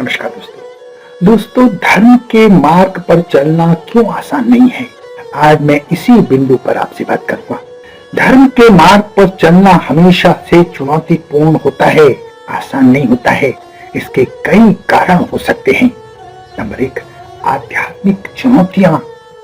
नमस्कार दोस्तों धर्म के मार्ग पर चलना क्यों आसान नहीं है। आज मैं इसी बिंदु पर आपसे बात करूंगा। धर्म के मार्ग पर चलना हमेशा से चुनौतीपूर्ण होता है, आसान नहीं होता है। इसके कई कारण हो सकते हैं। नंबर 1, आध्यात्मिक चुनौतियां।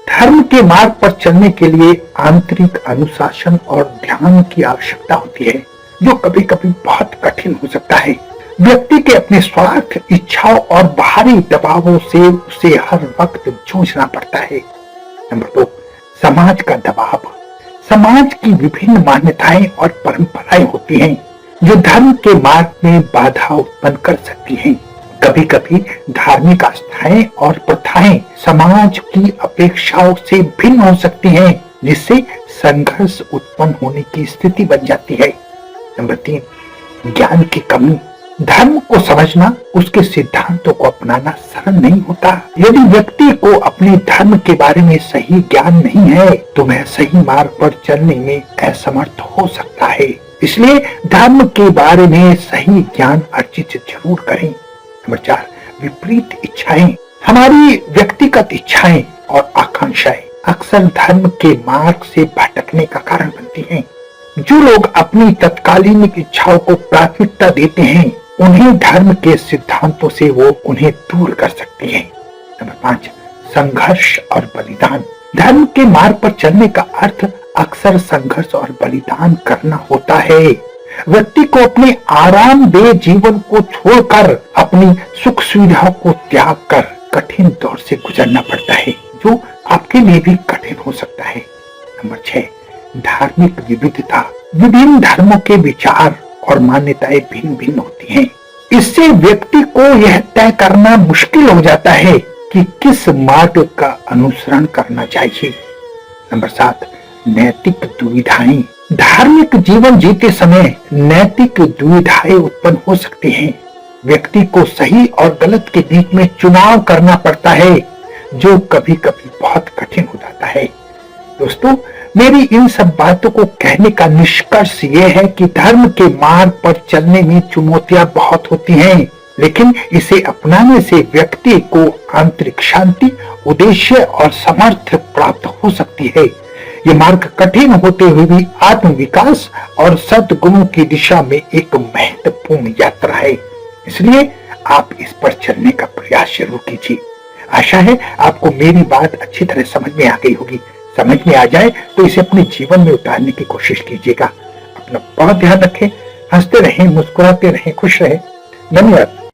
धर्म के मार्ग पर चलने के लिए आंतरिक अनुशासन और ध्यान की आवश्यकता होती है, जो कभी कभी बहुत कठिन हो सकता है। व्यक्ति के अपने स्वार्थ, इच्छाओं और बाहरी दबावों से उसे हर वक्त जूझना पड़ता है। नंबर 2, समाज का दबाव। समाज की विभिन्न मान्यताएं और परंपराएं होती हैं, जो धर्म के मार्ग में बाधा उत्पन्न कर सकती हैं। कभी कभी धार्मिक आस्थाएं और प्रथाएं समाज की अपेक्षाओं से भिन्न हो सकती हैं, जिससे संघर्ष उत्पन्न होने की स्थिति बन जाती है। नंबर 3, ज्ञान की कमी। धर्म को समझना, उसके सिद्धांतों को अपनाना सरल नहीं होता। यदि व्यक्ति को अपने धर्म के बारे में सही ज्ञान नहीं है, तो वह सही मार्ग पर चलने में असमर्थ हो सकता है। इसलिए धर्म के बारे में सही ज्ञान अर्जित जरूर करें। नंबर 4, विपरीत इच्छाएं। हमारी व्यक्तिगत इच्छाएं और आकांक्षाएं अक्सर धर्म के मार्ग से भटकने का कारण बनती हैं। जो लोग अपनी तत्कालीन इच्छाओं को प्राथमिकता देते हैं, उन्हें धर्म के सिद्धांतों से वो उन्हें दूर कर सकती है। नंबर 5, संघर्ष और बलिदान। धर्म के मार्ग पर चलने का अर्थ अक्सर संघर्ष और बलिदान करना होता है। व्यक्ति को अपने आरामदेह जीवन को छोड़कर अपनी सुख सुविधाओं को त्याग कर कठिन दौर से गुजरना पड़ता है, जो आपके लिए भी कठिन हो सकता है। नंबर 6, धार्मिक विविधता। विभिन्न धर्मों के विचार और मान्यताएं भिन्न भिन्न होती हैं। इससे व्यक्ति को यह तय करना मुश्किल हो जाता है कि किस मार्ग का अनुसरण करना चाहिए। नंबर 7, नैतिक दुविधाएं। धार्मिक जीवन जीते समय नैतिक दुविधाएं उत्पन्न हो सकती हैं। व्यक्ति को सही और गलत के बीच में चुनाव करना पड़ता है, जो कभी कभी बहुत कठिन हो जाता है। दोस्तों, मेरी इन सब बातों को कहने का निष्कर्ष ये है कि धर्म के मार्ग पर चलने में चुनौतियां बहुत होती हैं, लेकिन इसे अपनाने से व्यक्ति को आंतरिक शांति, उद्देश्य और सामर्थ्य प्राप्त हो सकती है। ये मार्ग कठिन होते हुए भी आत्मविकास और सद्गुणों की दिशा में एक महत्वपूर्ण यात्रा है। इसलिए आप इस पर चलने का प्रयास जरूर कीजिए। आशा है आपको मेरी बात अच्छी तरह समझ में आ गई होगी। समझ में आ जाए तो इसे अपने जीवन में उतारने की कोशिश कीजिएगा। अपना बहुत ध्यान रखें, हंसते रहें, मुस्कुराते रहें, खुश रहें। धन्यवाद।